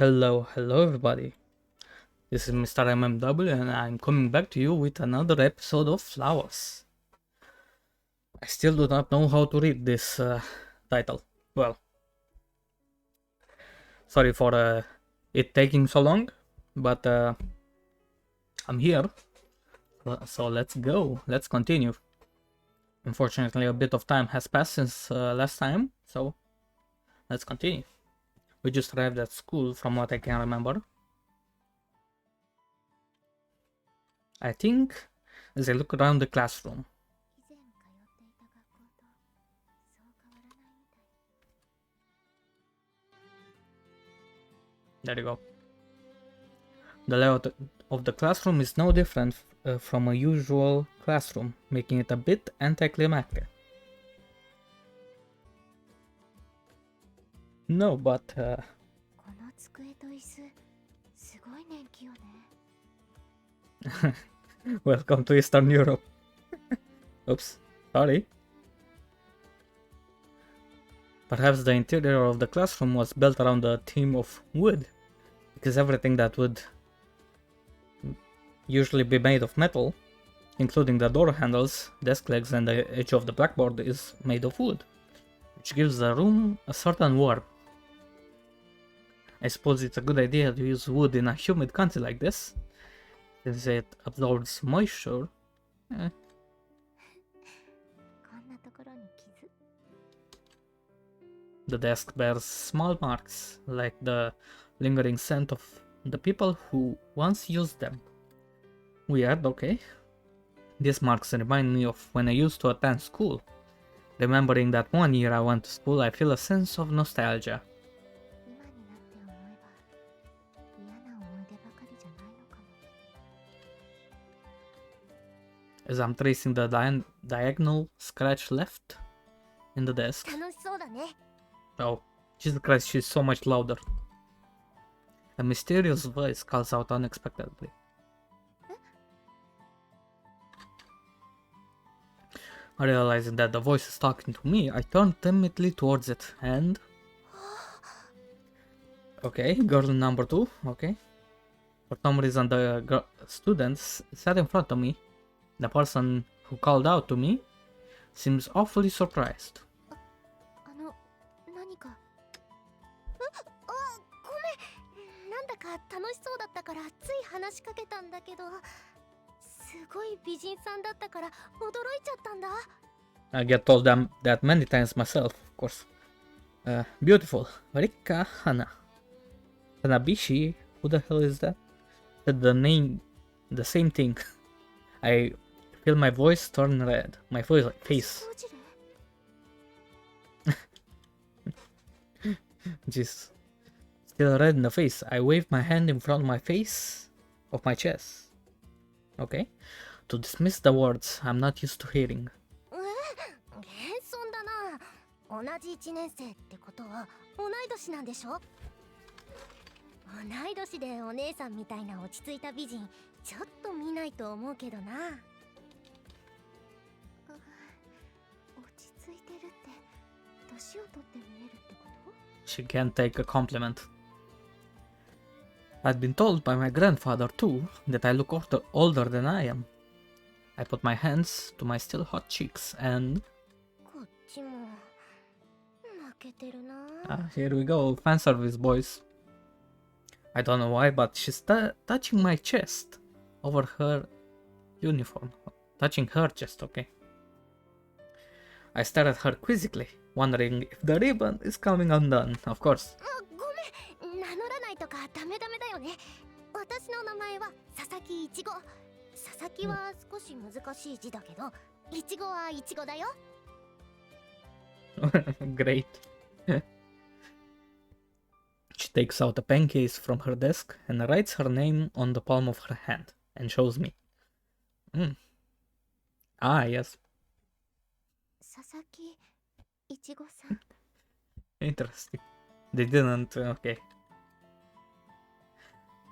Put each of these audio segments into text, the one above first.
Hello everybody. This is Mr. MMW and I'm coming back to you with another episode of Flowers. I still do not know how to read this title. Well, sorry for it taking so long, but I'm here. So let's go. Let's continue. Unfortunately, a bit of time has passed since last time, so let's continue. We just arrived at school from what I can remember. I think as I look around the classroom. There you go. The layout of the classroom is no different from a usual classroom, making it a bit anticlimactic. No, but welcome to Eastern Europe. Oops, sorry. Perhaps the interior of the classroom was built around the theme of wood, because everything that would usually be made of metal, including the door handles, desk legs and the edge of the blackboard, is made of wood, which gives the room a certain warmth. I suppose it's a good idea to use wood in a humid country like this, since it absorbs moisture. The desk bears small marks, like the lingering scent of the people who once used them. Weird, okay. These marks remind me of when I used to attend school. Remembering that one year I went to school, I feel a sense of nostalgia. As I'm tracing the diagonal scratch left in the desk. Oh, Jesus Christ, she's so much louder. A mysterious voice calls out unexpectedly. Realizing that the voice is talking to me, I turn timidly towards it and... Okay, girl number 2, okay. For some reason the student sat in front of me. The person who called out to me seems awfully surprised. I get told them that many times myself, of course. Beautiful. Rika Hana. Hanabishi? Who the hell is that? The name, the same thing. I feel my voice turn red. My face. Jeez. Still red in the face. I wave my hand in front of my face, of my chest. Okay? To dismiss the words I'm not used to hearing. She can't take a compliment. I'd been told by my grandfather too that I look older than I am. I put my hands to my still hot cheeks and... here we go, fan service boys. I don't know why, but she's touching my chest over her uniform. Touching her chest, okay. I stare at her quizzically, wondering if the ribbon is coming undone, of course. Great. She takes out a pen case from her desk and writes her name on the palm of her hand and shows me. Ah, yes. Interesting. They didn't, okay.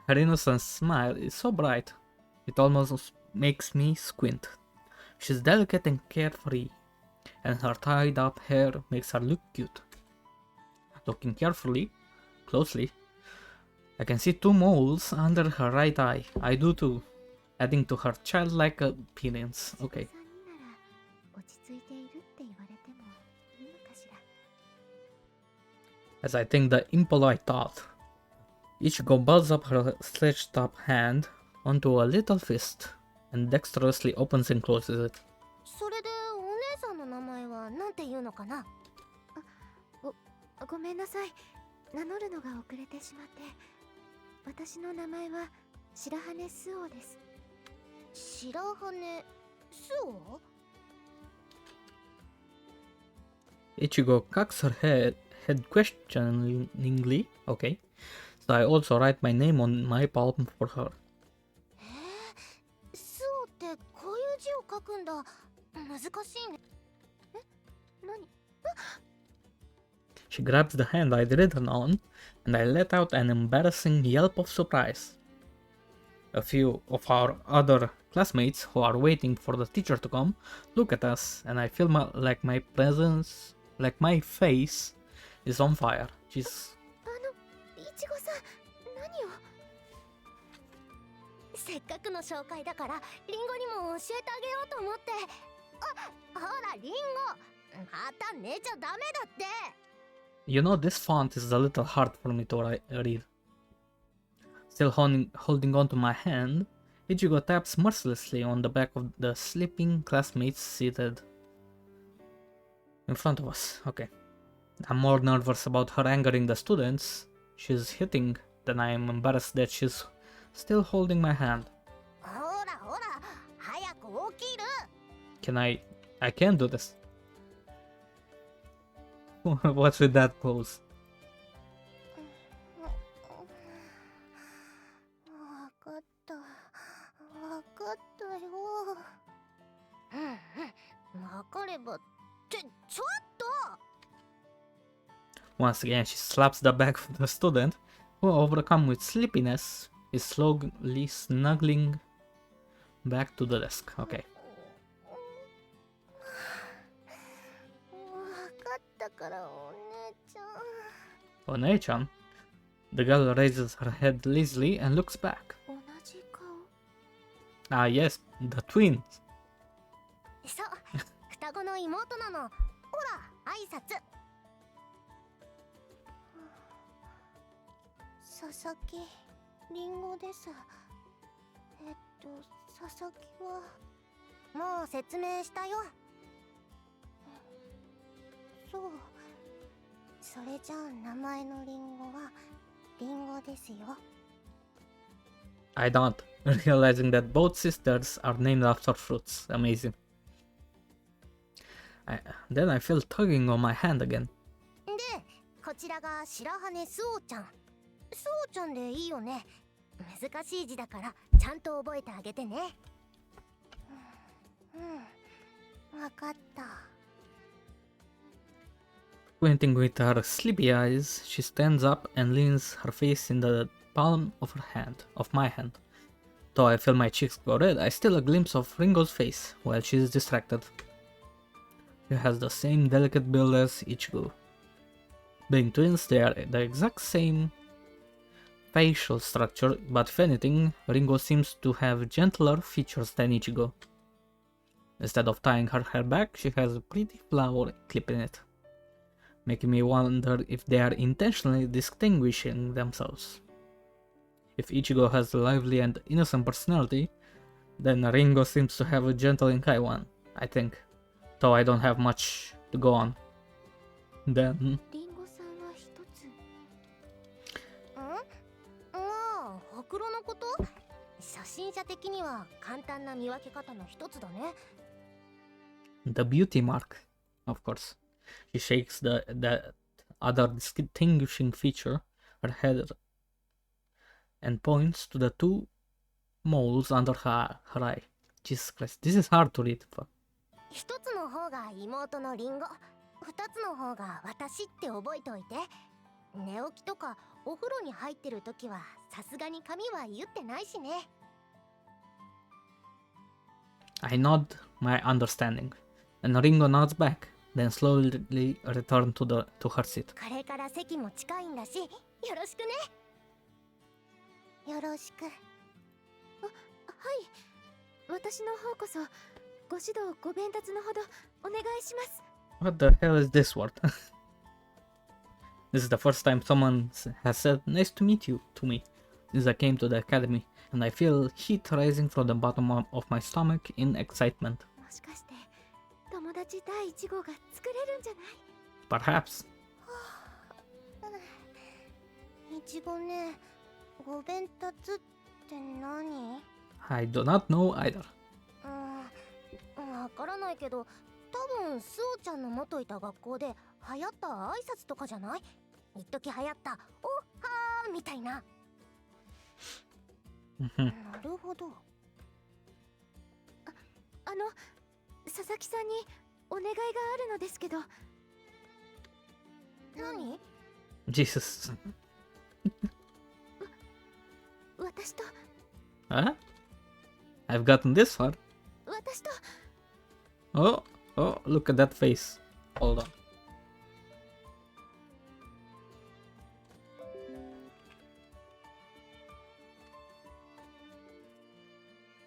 Her innocent smile is so bright, it almost makes me squint. She's delicate and carefree, and her tied up hair makes her look cute. Looking closely, I can see two moles under her right eye. I do too. Adding to her childlike appearance. Okay. As I think the impolite thought. Ichigo balls up her sledge-top hand onto a little fist and dexterously opens and closes it. それでお姉さんの名前はなんていうのかな。ごめんなさい。名乗るのが遅れてしまって。私の名前は白羽スオです。白羽スオ? Ichigo cocks her head questioningly. Okay. So I also write my name on my palm for her. スオってこういう字を書くんだ。難しいね。何? She grabs the hand I'd written on, and I let out an embarrassing yelp of surprise. A few of our other classmates who are waiting for the teacher to come look at us, and I feel like my face is on fire. She's... いちごさん、何を？せっかくの紹介だからリンゴにも教えてあげようと思って。ほらリンゴ、また寝ちゃダメだって。You know, this font is a little hard for me to read. Still holding on to my hand, Ichigo taps mercilessly on the back of the sleeping classmates seated in front of us. Okay. I'm more nervous about her angering the students she's hitting than I am embarrassed that she's still holding my hand. I can't do this. What's with that pose? Once again, she slaps the back of the student, who, overcome with sleepiness, is slowly snuggling back to the desk. Okay. One-chan? The girl raises her head lazily and looks back. Ah yes, the twins. そう、双子の妹なの。ほら、挨拶。佐々木、リンゴです。佐々木はもう説明したよ。そう。それじゃあ名前のリンゴはリンゴですよ。I don't, realizing that both sisters are named after fruits. Amazing. Then I feel tugging on my hand again. で、こちらが白羽スオちゃん。スオちゃんでいいよね。難しい字だからちゃんと覚えてあげてね。わかった。Squinting with her sleepy eyes, she stands up and leans her face in the palm of my hand. Though I feel my cheeks go red, I steal a glimpse of Ringo's face while she is distracted. He has the same delicate build as Ichigo. Being twins, they are the exact same facial structure, but if anything, Ringo seems to have gentler features than Ichigo. Instead of tying her hair back, she has a pretty flower clip in it, making me wonder if they are intentionally distinguishing themselves. If Ichigo has a lively and innocent personality, then Ringo seems to have a gentle and kind one, I think. Though I don't have much to go on. Then... ほくろのこと？初心者的には簡単な見分け方の一つだね。The beauty mark, of course. She shakes the other distinguishing feature, her head, and points to the two moles under her eye. Jesus Christ, this is hard to read. 一つの方が妹のリンゴ、二つの方が私って覚えておいて。寝起きとかお風呂に入ってる時はさすがに髪は言ってないしね。I nod my understanding, and Ringo nods back, then slowly return to her seat. これから席も近いんだし、よろしくね。よろしく。はい、私の方こそご指導ご鞭達のほどお願いします。 What the hell is this word? This is the first time someone has said nice to meet you to me since I came to the academy, and I feel heat rising from the bottom of my stomach in excitement. もしかして友達第1号が作れるんじゃない？ Perhaps. いちごね、ご鞭達って何？ I do not know either. わからないけど、多分スオちゃんの元いた学校で流行った挨拶とかじゃない？一時流行った「おっはー」みたいな。なるほど。佐々木さんにお願いがあるのですけど。何？ Jesus. 私と Huh? I've gotten this far. 私と Oh, look at that face. Hold on.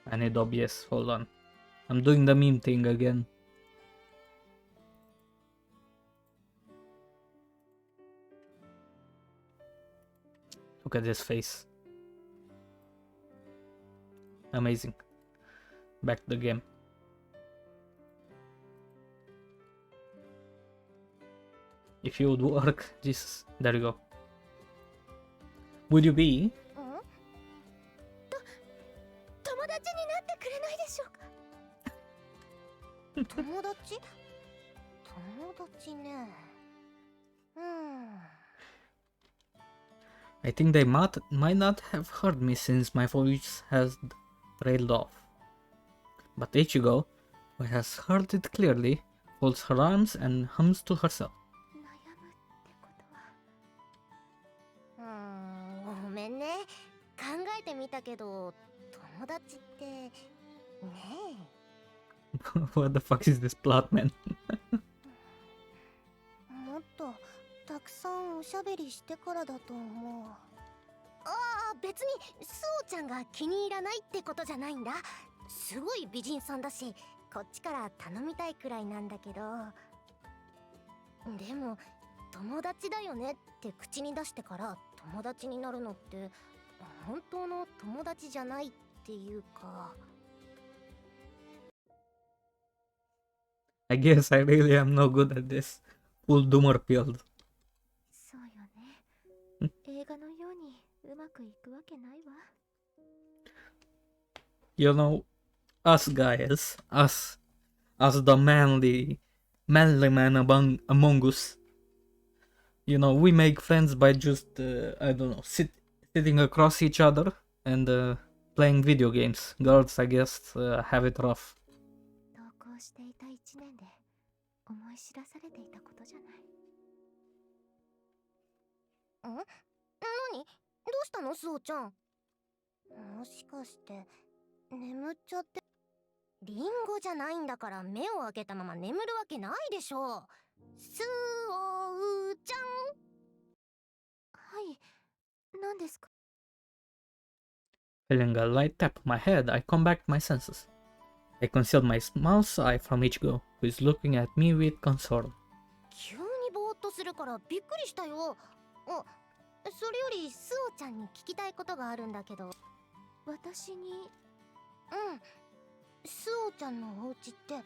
I need OBS. Hold on. I'm doing the meme thing again. Look at this face. Amazing. Back to the game. If you would work, Jesus, there you go. Would you be? 友達になってくれないでしょうか？友達？友達ね。I think they might not have heard me since my voice has trailed off. But Ichigo, who has heard it clearly, folds her arms and hums to herself. 悩むってことは。ごめんね。考えてみたけど、友達ってねえ。What the fuck is this plot, man? もっとたくさんおしゃべりしてからだと思う。別にスオちゃんが気に入らないってことじゃないんだ。すごい美人さんだし、こっちから頼みたいくらいなんだけど。でも友達だよねって口に出してから友達になるのって本当の友達じゃないっていうか。I guess I really am no good at this. Full doomer build. そうよね。映画のようにうまくいくわけないわ。You know, us guys, as the manly man among us. You know, we make friends by just, I don't know, sitting across each other and playing video games. Girls, I guess, have it rough. 同行していた1年で思い知らされていたことじゃない。何？どうしたのスオちゃん？もしかして眠っちゃって。リンゴじゃないんだから目を開けたまま眠るわけないでしょ。スオちゃん。はい、何ですか？ Feeling a light tap on my head, I come back to my senses. I concealed my mouse eye from Ichigo, who is looking at me with concern. 急にぼーっとするからびっくりしたよ。それよりスオちゃんに聞きたいことがあるんだけど。私に？スオちゃんのお家ってやっ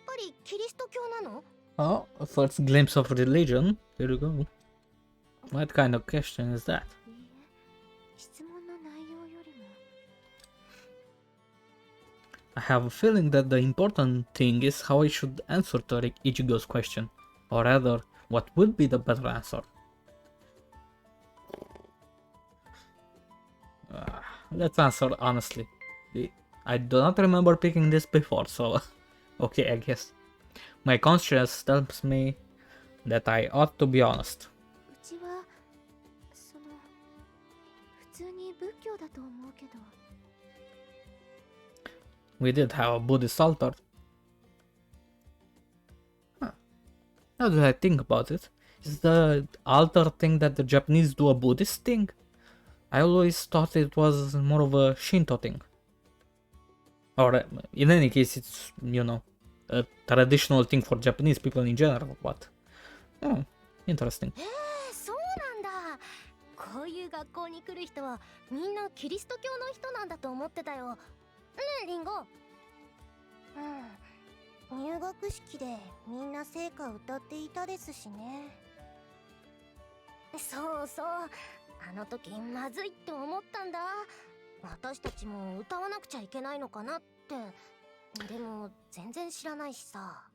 ぱりキリスト教なの？ Oh, a first glimpse of religion. Here you go. What kind of question is that? いいえ、質問の内容よりも。I have a feeling that the important thing is how I should answer to Ichigo's question, or rather, what would be the better answer. Let's answer honestly. I do not remember picking this before, so okay, I guess. My conscience tells me that I ought to be honest. うちは普通に仏教だと思うけど。We did have a Buddhist altar. Huh. Now that I think about it, is the altar thing that the Japanese do a Buddhist thing? I always thought it was more of a Shinto thing. Or in any case, it's, you know, a traditional thing for Japanese people in general, but oh, interesting. そうなんだ。こういう学校に来る人はみんなキリスト教の人なんだと思ってたよ。ねえリンゴ。入学式でみんな聖歌歌っていたですしね。そうそう、あの時まずいって思ったんだ。私たちも歌わなくちゃいけないのかなって。でも全然知らないしさ。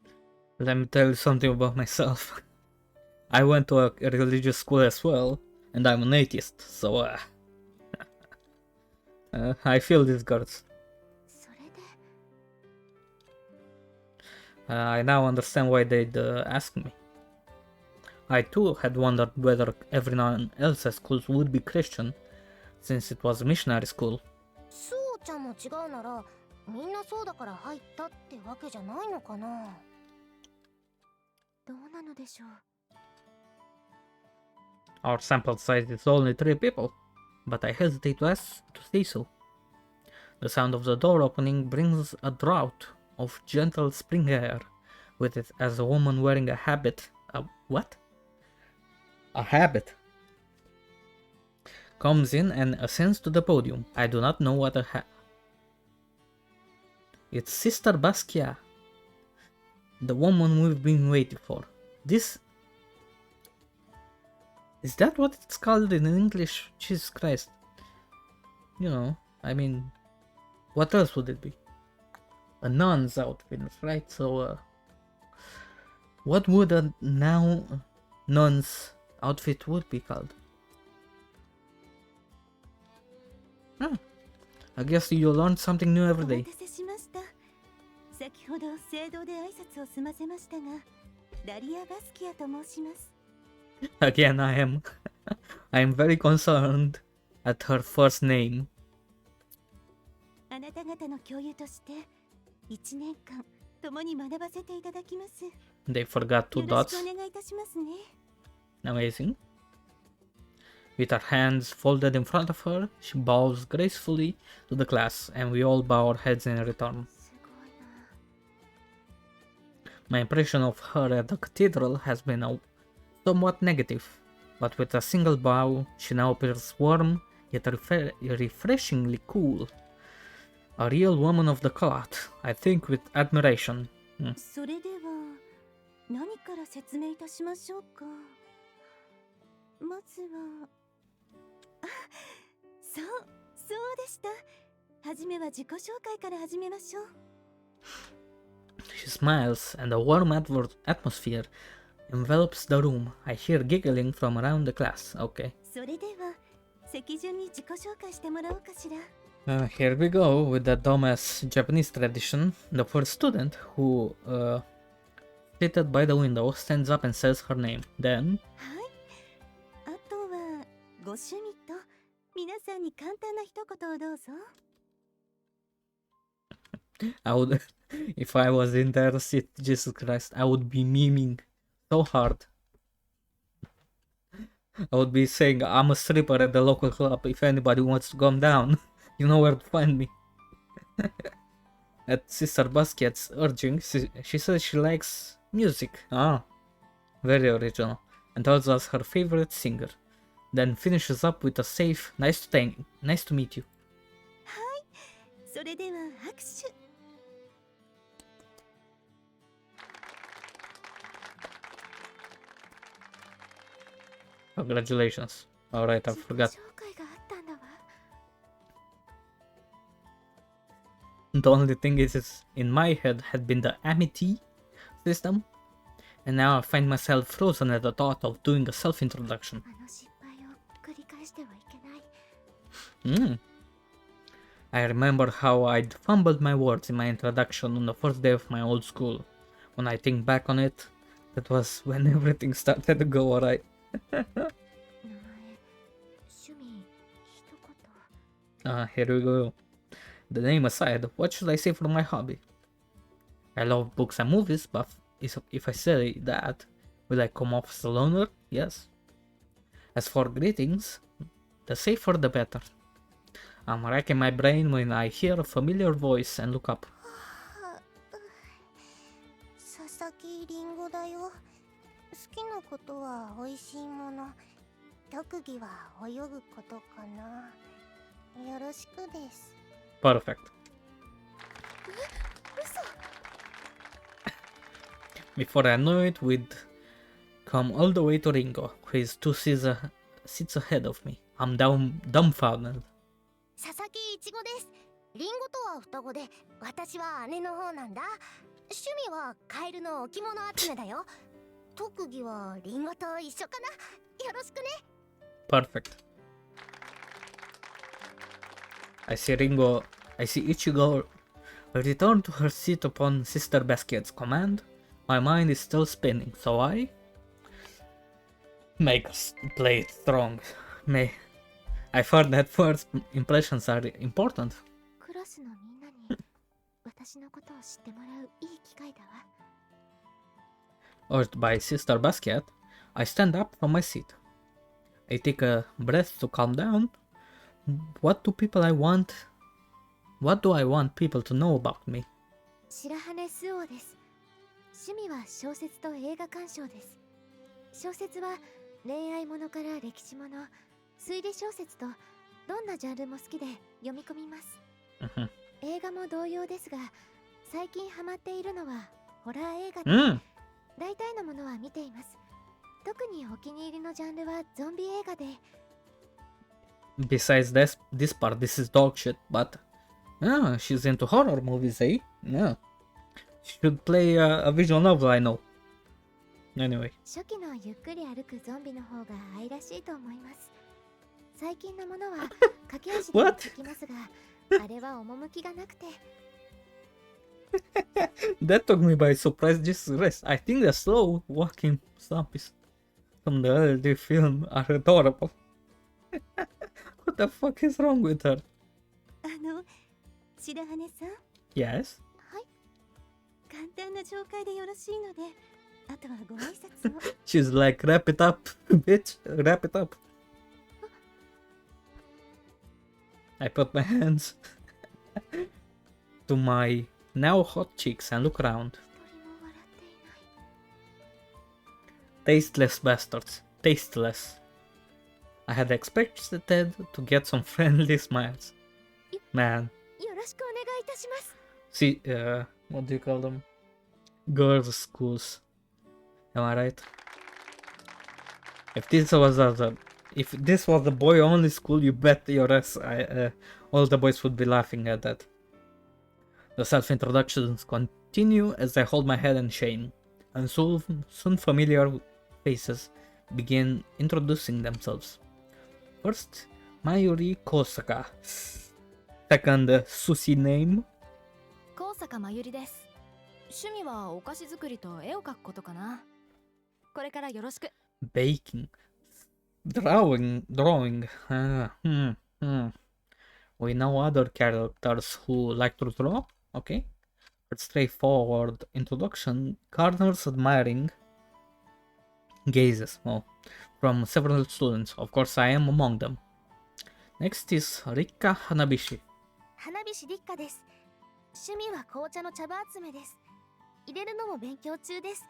Let me tell you something about myself. I went to a religious school as well, and I'm an atheist, so I feel these girls. それで I now understand why they'd ask me. I too had wondered whether everyone else at schools would be Christian, since it was a missionary school. そうちゃんも違うならみんなそうだから入ったってわけじゃないのかな。どうなのでしょう。 Our sample size is only 3 people, but I hesitate to say so. The sound of the door opening brings a draught of gentle spring air with it as a woman wearing a habit. What? A habit. Comes in and ascends to the podium. I do not know what It's Sister Basquiat, the woman we've been waiting for. This... Is that what it's called in English? Jesus Christ. You know, I mean, what else would it be? A nun's outfit, right? So, what would a now nun's outfit would be called? I guess you learn something new every day. 先ほど聖堂で挨拶を済ませましたが、ダリア・バスキアと申します。 Again, I am very concerned at her first name. あなた方の教諭として1年間共に学ばせていただきます。 They forgot 2 dots. よろしくお願いいたしますね。 Amazing. With her hands folded in front of her, she bows gracefully to the class, and we all bow our heads in return. すごいな。 My impression of her at the cathedral has been somewhat negative, but with a single bow, she now appears warm, yet refreshingly cool. A real woman of the cloth, I think with admiration. それでは何から説明いたしましょうか。まずは、そうでした。はじめは自己紹介から始めましょう。 She smiles, and a warm atmosphere envelops the room. I hear giggling from around the class. Okay. それでは席順に自己紹介してもらおうかしら。Here we go with the dumbass Japanese tradition. The first student who seated by the window stands up and says her name. Then はい。あとはご趣味と皆さんに簡単な一言をどうぞ。 I would, if I was in their seat, Jesus Christ, I would be memeing so hard. I would be saying, I'm a stripper at the local club. If anybody wants to come down, you know where to find me. At Sister Basquiat's urging, she says she likes music. Very original. And tells us her favorite singer. Then finishes up with a safe, nice to meet you. はい。それでは拍手。 Congratulations. Alright, I forgot. 紹介があったんだわ。 The only thing is in my head had been the amity system, and now I find myself frozen at the thought of doing a self-introduction. あの失敗を繰り返してはいけない。I remember how I'd fumbled my words in my introduction on the first day of my old school. When I think back on it, that was when everything started to go alright. 名前、趣味、一言。 Here we go. The name aside, what should I say for my hobby? I love books and movies, but if I say that, will I come off as a loner? Yes. As for greetings, The safer the better. I'm racking my brain when I hear a familiar voice and look up. 佐々木りんごだよ。好きなことは美味しいもの。特技は泳ぐことかな。よろしくです。 Perfect. 嘘。 Before I know it, we'd come all the way to Ringo, who is 2 seats ahead of me. I'm dumbfounded. 佐々木いちごです。りんごとは双子で、私は姉の方なんだ。趣味はカエルの置物集めだよ。特技はりんごと一緒かな。よろしくね。 Perfect. I see Ichigo return to her seat upon Sister Basket's command. My mind is still spinning, so I make us play it strong. I've heard that first impressions are important. クラスのみんなに私のことを知ってもらういい機会だわ。 Urged by Sister Basket, I stand up from my seat. I take a breath to calm down. What do I want people to know about me? 白羽スオです。趣味は小説と映画鑑賞です。小説は恋愛ものから歴史もの、推理小説とどんなジャンルも好きで読み込みます。映画も同様ですが、最近ハマっているのはホラー映画で、大体のものは見ています。特にお気に入りのジャンルはゾンビ映画で。 Besides this part, this is dog shit, but she's into horror movies, eh? Yeah. She should play a visual novel, I know. Anyway. 初期のゆっくり歩くゾンビの方が愛らしいと思います。最近のものは駆け足でできますが、あれは趣がなくて。That took me by surprise. Just rest. I think the slow walking zombies from the early film are adorable. What the fuck is wrong with her? 白羽さん。 Yes? はい。簡単な紹介でよろしいので、あとはご挨拶を。She's like, wrap it up, bitch. Wrap it up. I put my hands to my now hot cheeks and look around. 一人も笑っていない。 Tasteless bastards. Tasteless. I had expected to get some friendly smiles. Man. よろしくお願いいたします。 See, what do you call them? Girls' schools. Am I right? If this was a boy-only school, you bet your ass all the boys would be laughing at that. The self-introductions continue as I hold my head in shame, and soon familiar faces begin introducing themselves. First, Mayuri Kosaka. Second, Sushi name. 高坂まゆりです。趣味はお菓子作りと絵を描くことかな。これからよろしく。 Baking. Drawing. We know other characters who like to draw. Okay. But straightforward introduction garners admiring gazes from several students. Of course, I am among them. Next is Rikka Hanabishi. 花火師立花です。趣味は紅茶の茶葉集めです。入れるのも勉強中です。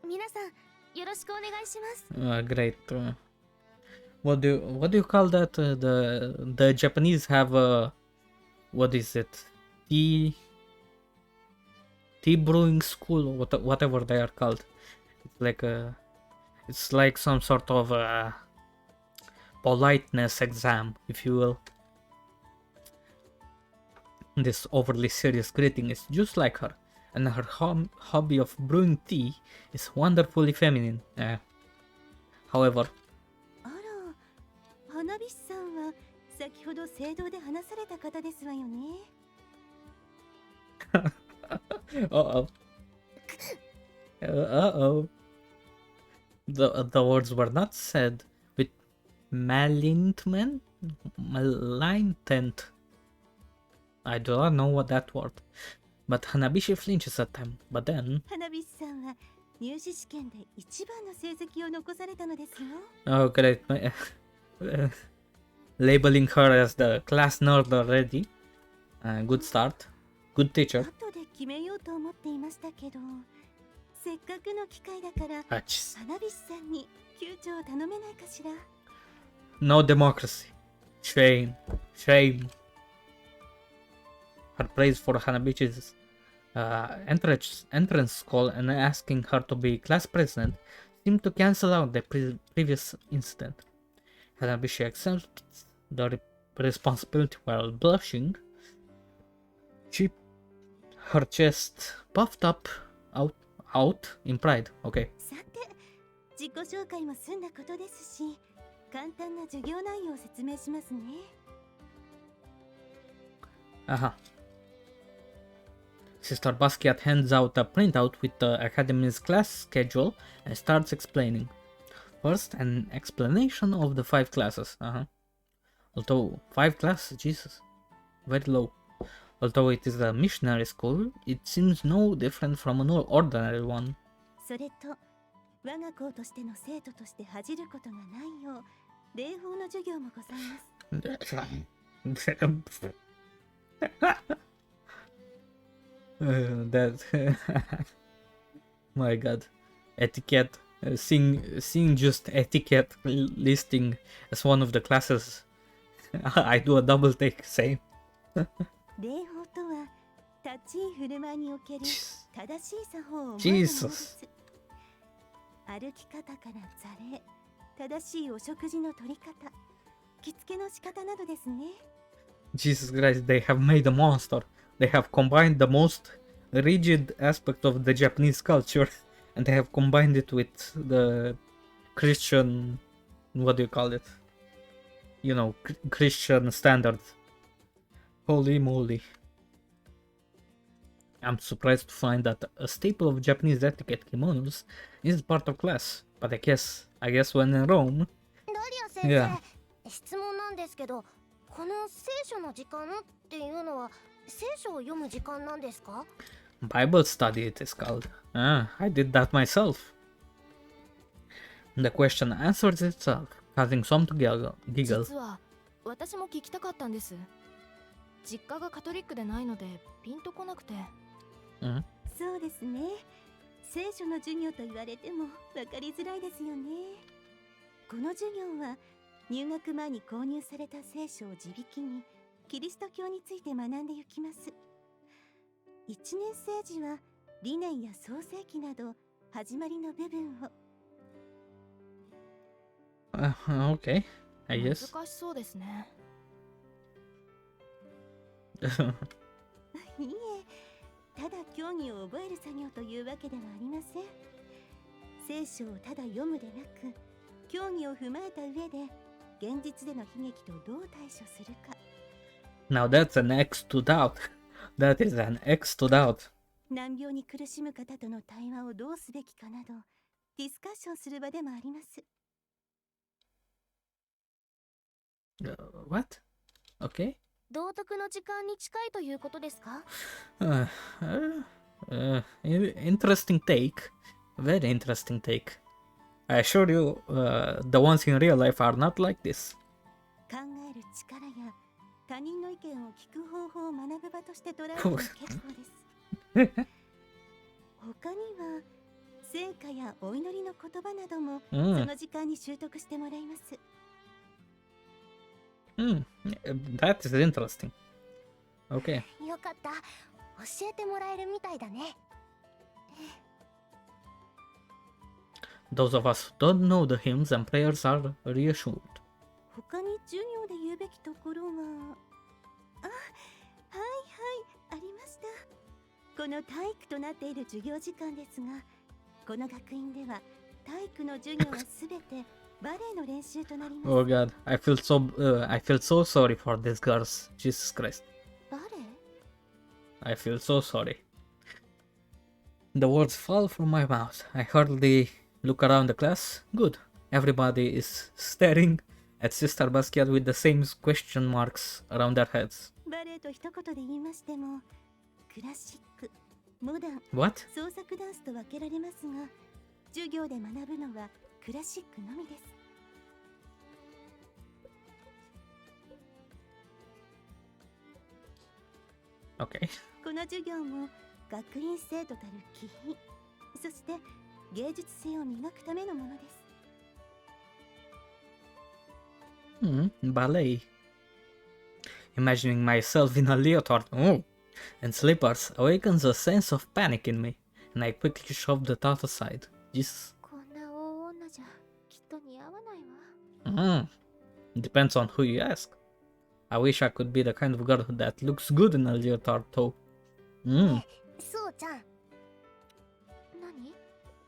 皆さんよろしくお願いします。 Great. What do you call that? The Japanese have a, what is it? Tea brewing school, or whatever they are called. It's like some sort of politeness exam, if you will. This overly serious greeting is just like her, and her hobby of brewing tea is wonderfully feminine. However, あら、花火師さんは先ほど聖堂で話された方ですわよね。uh-oh. Uh-oh. The words were not said with malignant. I do not know what that word. But Hanabishi flinches at them. But then... 花火師さんは入試試験で一番の成績を残されたのですよ。Oh, great. labeling her as the class nerd already. Good start. Good teacher. 後で決めようと思っていましたけど、せっかくの機会だから Achis. 花火師さんに救助を頼めないかしら。 No democracy. Shame. Shame. Her praise for Hanabichi's entrance call and asking her to be class president seemed to cancel out the previous incident. Hanabishi accepts the responsibility while blushing. Her chest puffed out in pride. Okay. さて、自己紹介も済んだことですし、簡単な授業内容を説明しますね。Sister Basquiat hands out a printout with the Academy's class schedule and starts explaining. First, an explanation of the 5 classes. Although 5 classes, Jesus, very low. Although it is a missionary school, it seems no different from an ordinary one. それと、我が校としての生徒として恥じることがないよう、礼法の授業もございます。That my god, etiquette, seeing just etiquette listing as one of the classes. I do a double take, same. 礼法とは、立ち居振る舞いにおける正しい作法を覚えるもので Jesus. す。歩き方から座礼、正しいお食事の取り方、着付けの仕方などですね。 Jesus Christ, they have made a monster. They have combined the most rigid aspect of the Japanese culture and they have combined it with the Christian, what do you call it? You know, Christian standards. Holy moly. I'm surprised to find that a staple of Japanese etiquette, kimonos, is part of class. But I guess when in Rome, ダリア先生、 Yeah. 質問なんですけど、この聖書の時間っていうのは聖書を読む時間なんですか？ Bible study it is called. I did that myself. The question answers itself, causing some to giggle. 実は私も聞きたかったんです。実家がカトリックでないのでピンとこなくて。そうですね。聖書の授業と言われても分かりづらいですよね。この授業は入学前に購入された聖書を自力にキリスト教について学んでいきます。1年生時は理念や創世記など始まりの部分を。Okay, I guess. 難しそうですね。いいえ、ただ教義を覚える作業というわけではありません。聖書をただ読むでなく、教義を踏まえた上で現実での悲劇とどう対処するか。 Now that's an X to doubt. That is an X to doubt. 難病に苦しむ方との対話をどうすべきかなどディスカッションする場でもあります。 What? Okay. 道徳の時間に近いということですか？ Interesting take. Very interesting take. I assure you, the ones in real life are not like this. 考える力や他人の意見を聞く方法を学ぶ場として捉えても結構です。他には聖歌やお祈りの言葉などもその時間に習得してもらいます。 That is interesting. Okay. よかった。教えてもらえるみたいだね。 Those of us who don't know the hymns and prayers are reassured. 他に授業で言うべきところは、あ、はいはい、ありました。この体育となっている授業時間ですが、この学院では体育の授業はすべてバレエの練習となります。 Oh god, I feel so sorry for these girls. Jesus Christ. バレエ？ I feel so sorry. The words fall from my mouth. I hardly look around the class. Good. Everybody is staring at Sister Basquiat with the same question marks around their heads. バレエと一言で言いましても、クラシック、モダン、 What? 創作ダンスと分けられますが、授業で学ぶのはクラシックのみです。Okay. この授業も学院生徒たる気品、そして芸術性を磨くためのものです。Ballet. Imagining myself in a leotard and slippers awakens a sense of panic in me, and I quickly shove the thought aside. Jesus. こんな大女じゃきっと似合わないわ。Depends on who you ask. I wish I could be the kind of girl that looks good in a leotard though. そうちゃん。何？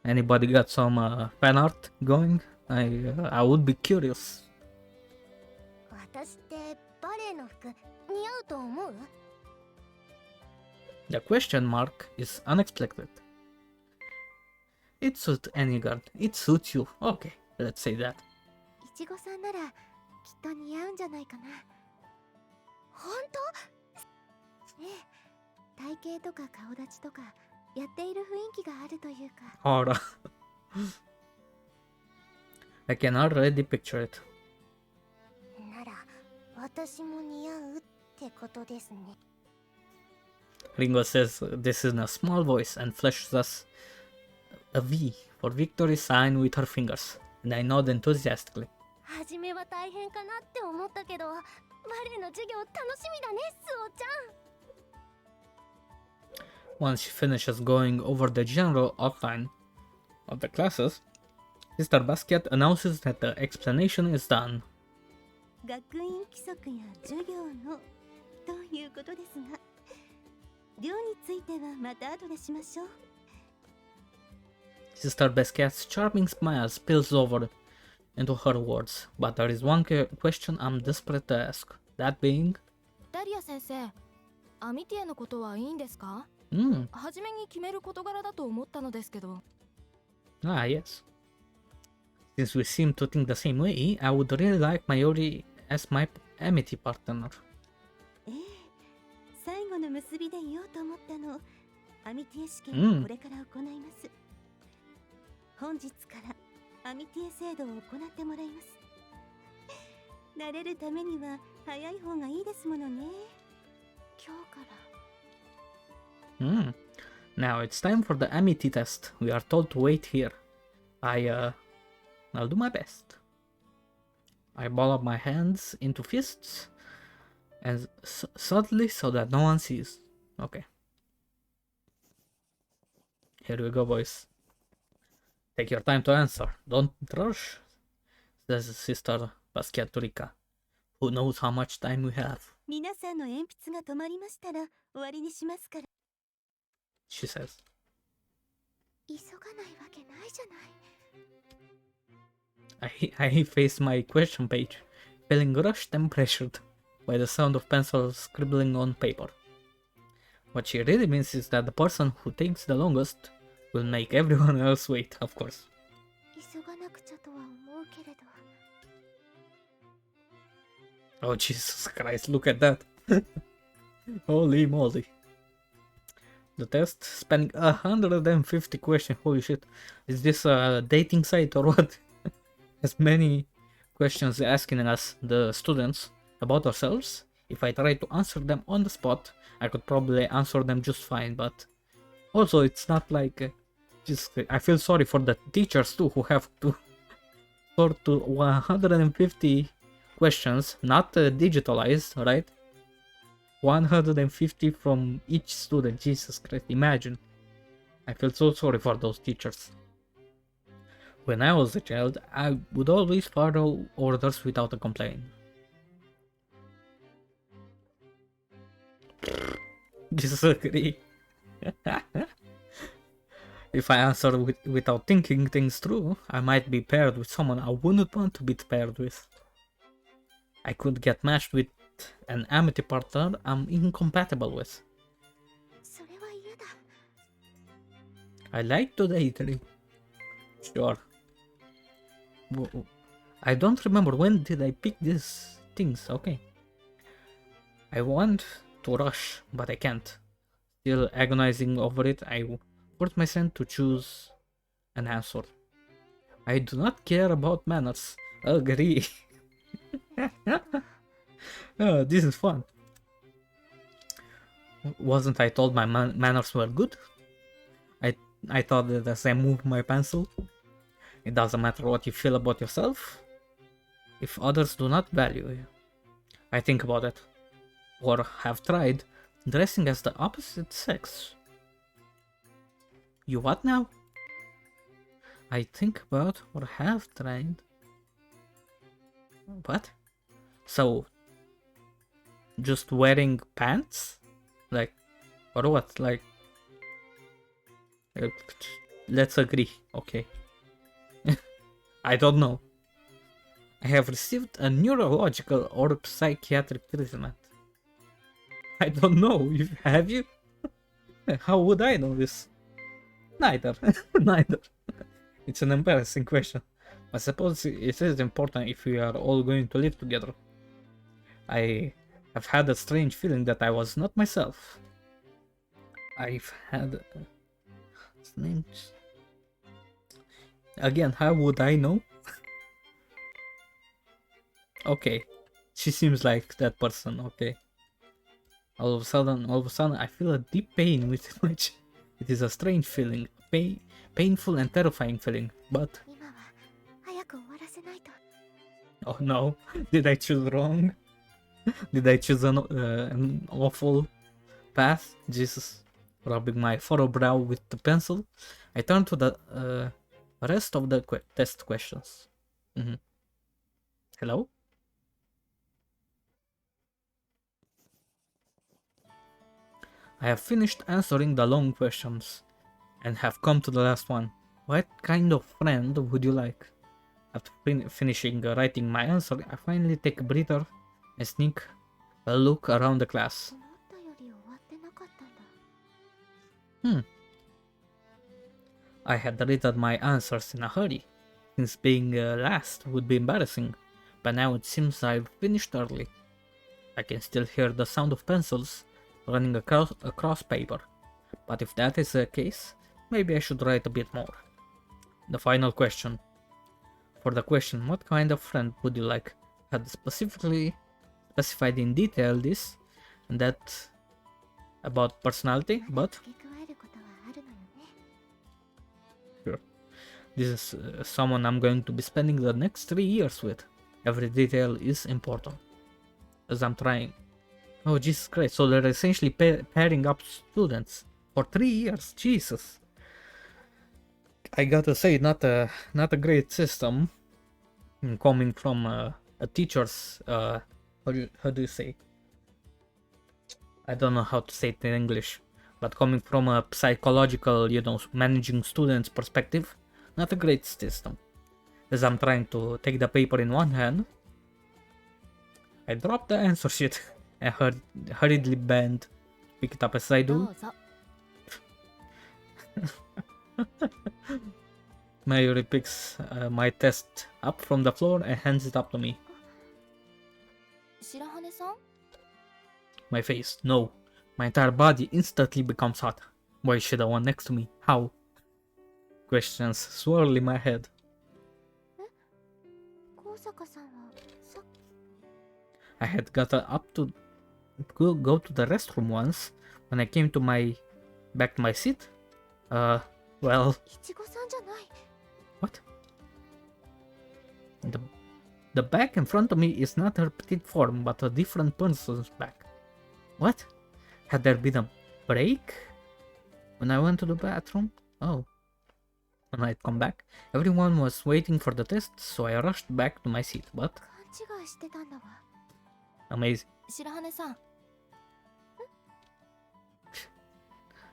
Anybody got some fan art going? I would be curious. 私ってバレエの服似合うと思う？ The question mark is unexpected. It suits any girl. It suits you. Okay, let's say that. いちごさんならきっと似合うんじゃないかな。本当？ねえ、体型とか顔立ちとかやっている雰囲気があるというか。Horror. I can already picture it. なら私も似合うってことですね。Ringo says this in a small voice and flashes us a V for victory sign with her fingers, and I nod enthusiastically. 初めは大変かなって思ったけど、バレエの授業楽しみだね、スオちゃん。 Once she finishes going over the general outline of the classes, Mr. Basquiat announces that the explanation is done. 学院規則や授業のということですが、量についてはまた後でしましょう。Sister Basquiat's charming smile spills over into her words, but there is one question I'm desperate to ask. That being, ダリア先生、アミティエのことはいいんですか？初めに決める事柄だと思ったのですけど。yes. Since we seem to think the same way, I would really like Mayuri as my amity partner. ええ、最後の結びで言おうと思ったの。アミティエ試験をこれから行います。本日からアミティエ制度を行ってもらいます。慣れるためには早い方がいいですものね。今日から。Now it's time for the amity test. We are told to wait here. I'll do my best. I ball up my hands into fists and subtly so that no one sees. Okay. Here we go, boys. Take your time to answer. Don't rush, says Sister Basquiat to Rika, who knows how much time we have. 皆さんの鉛筆が止まりましたら終わりにしますから。She says. 急がないわけないじゃない。I face my question page, feeling rushed and pressured by the sound of pencils scribbling on paper. What she really means is that the person who takes the longest will make everyone else wait, of course. 急がなくちゃとは思うけれど。 Oh, Jesus Christ, look at that. Holy moly. The test spanning 150 questions. Holy shit. Is this a dating site or what? As many questions asking us, the students, about ourselves. If I try to answer them on the spot, I could probably answer them just fine, but also it's not like I feel sorry for the teachers too, who have to sort to 150 questions, not digitalized, right? 150 from each student. Jesus Christ, imagine. I feel so sorry for those teachers. When I was a child, I would always follow orders without a complaint. Disagree. If I answer without thinking things through, I might be paired with someone I wouldn't want to be paired with. I could get matched with an amity partner I'm incompatible with. それは嫌だ。 I like to daydream. Sure. I don't remember when did I pick these things, okay. I want to rush, but I can't. Still agonizing over it, I force myself to choose an answer. I do not care about manners. Agree. Oh, this is fun. Wasn't I told my manners were good? I I thought that as I moved my pencil, it doesn't matter what you feel about yourself. If others do not value you, I think about it, or have tried dressing as the opposite sex. You what now? I think about or have tried. What? So, just wearing pants? Like, or what? Like, uh, let's agree, okay. I don't know. I have received a neurological or psychiatric treatment. I don't know. Have you? How would I know this? Neither. Neither. It's an embarrassing question. I suppose it is important if we are all going to live together. I have had a strange feeling that I was not myself. I've had... names. Again, how would I know? Okay, she seems like that person, okay. All of a sudden, I feel a deep pain within my chest. It is a strange feeling, painful and terrifying feeling, but... 今は早く終わらせないと。 Oh no, did I choose wrong? Did I choose an awful path? Jesus. Rubbing my furrowed brow with the pencil, I turned to the rest of the test questions. Hello? I have finished answering the long questions and have come to the last one. What kind of friend would you like? After finishing writing my answer, I finally take a breather and sneak a look around the class. 思ったより終わってなかったんだ。 I had written my answers in a hurry, since being last would be embarrassing, but now it seems I've finished early. I can still hear the sound of pencils running across paper, but if that is the case, maybe I should write a bit more. The final question. For the question, what kind of friend would you like? I had specifically specified in detail this and that about personality, but 付け加えることはあるのよね。 sure. This is someone I'm going to be spending the next 3 years with. Every detail is important. As I'm trying. Oh, Jesus Christ. So they're essentially pairing up students for 3 years. Jesus. I gotta say, not a great system. Coming from a teacher's, how do you say? I don't know how to say it in English. But coming from a psychological, managing students perspective, not a great system. As I'm trying to take the paper in one hand, I drop the answer sheet and hurriedly bend, pick it up as I do. どうぞ。 Mayuri picks my test up from the floor and hands it up to me. 白羽さん？ My face, no. My entire body instantly becomes hot. Why is she the one next to me? How? Questions swirl in my head. 高坂さんはさっき I had gotten up to go to the restroom once. When I came back to my seat, well, いちごさんじゃない。 what? The back in front of me is not her petite form, but a different person's back. What? Had there been a break when I went to the bathroom? Oh. When I'd come back, everyone was waiting for the test, so I rushed back to my seat, but 勘違いしてたんだわ。 amazing. 白羽さん。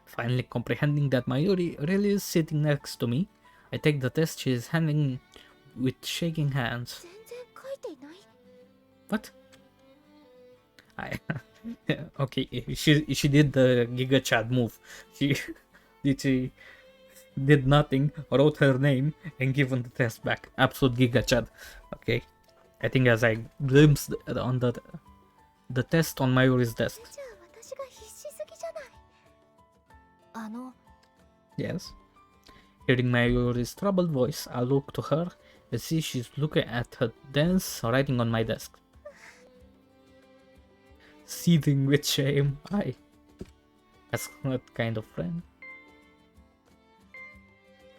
Finally comprehending that Mayuri really is sitting next to me, I take the test she is handing with shaking hands. 全然書いていない。 What? Okay, she did the Giga Chad move. She did nothing, wrote her name, and given the test back. Absolute Giga Chad. Okay. I think as I glimpsed on the test on Mayuri's desk. じゃあ私が必死すぎじゃない。 あの、 Yes. Hearing Mayuri's troubled voice, I look to her and see she's looking at her dense writing on my desk. Seething with shame, Ask what kind of friend.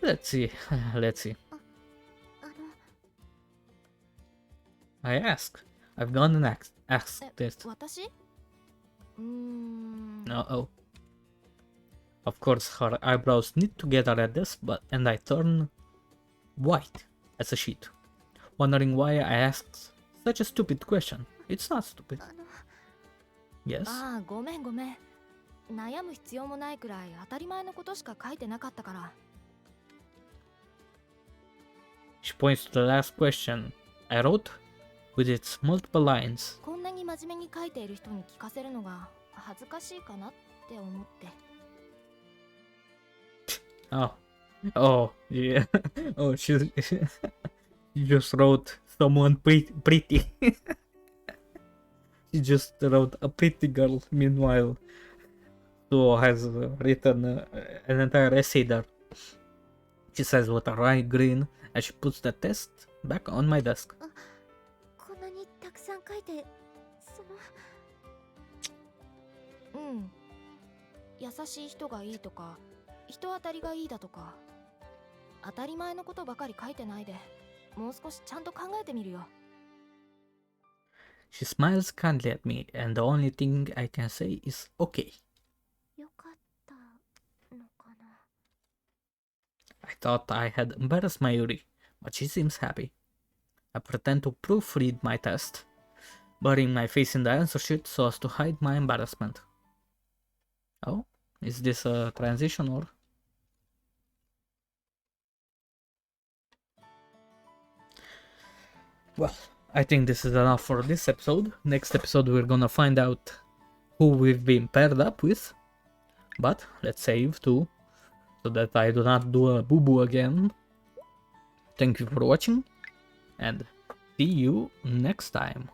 Let's see. Let's see. あの I ask. I've gone and asked this. 私Uh-oh. Of course, her eyebrows knit together at this, and I turn white as a sheet, wondering why I asked such a stupid question. It's not stupid. あの Yes. ああ、ごめんごめん。悩む必要もないくらい当たり前のことしか書いてなかったから。She points to the last question I wrote with its multiple lines. こんなに真面目に書いている人に聞かせるのが恥ずかしいかなって思って。Oh. Oh, yeah. Oh, she just wrote someone pretty. She just wrote a pretty girl. Meanwhile, Suo has written an entire essay there. She says with a wry grin as she puts the test back on my desk. こんなにたくさん書いてそのうん。優しい人がいいとか、人当たりがいいだとか、当たり前のことばかり書いてないで、もう少しちゃんと考えてみるよ。She smiles kindly at me, and the only thing I can say is okay. よかったのかな I thought I had embarrassed Mayuri, but she seems happy. I pretend to proofread my test, burying my face in the answer sheet so as to hide my embarrassment. Oh, is this a transition or? Well, I think this is enough for this episode. Next episode we're gonna find out who we've been paired up with. But let's save too, so that I do not do a boo-boo again. Thank you for watching, and see you next time.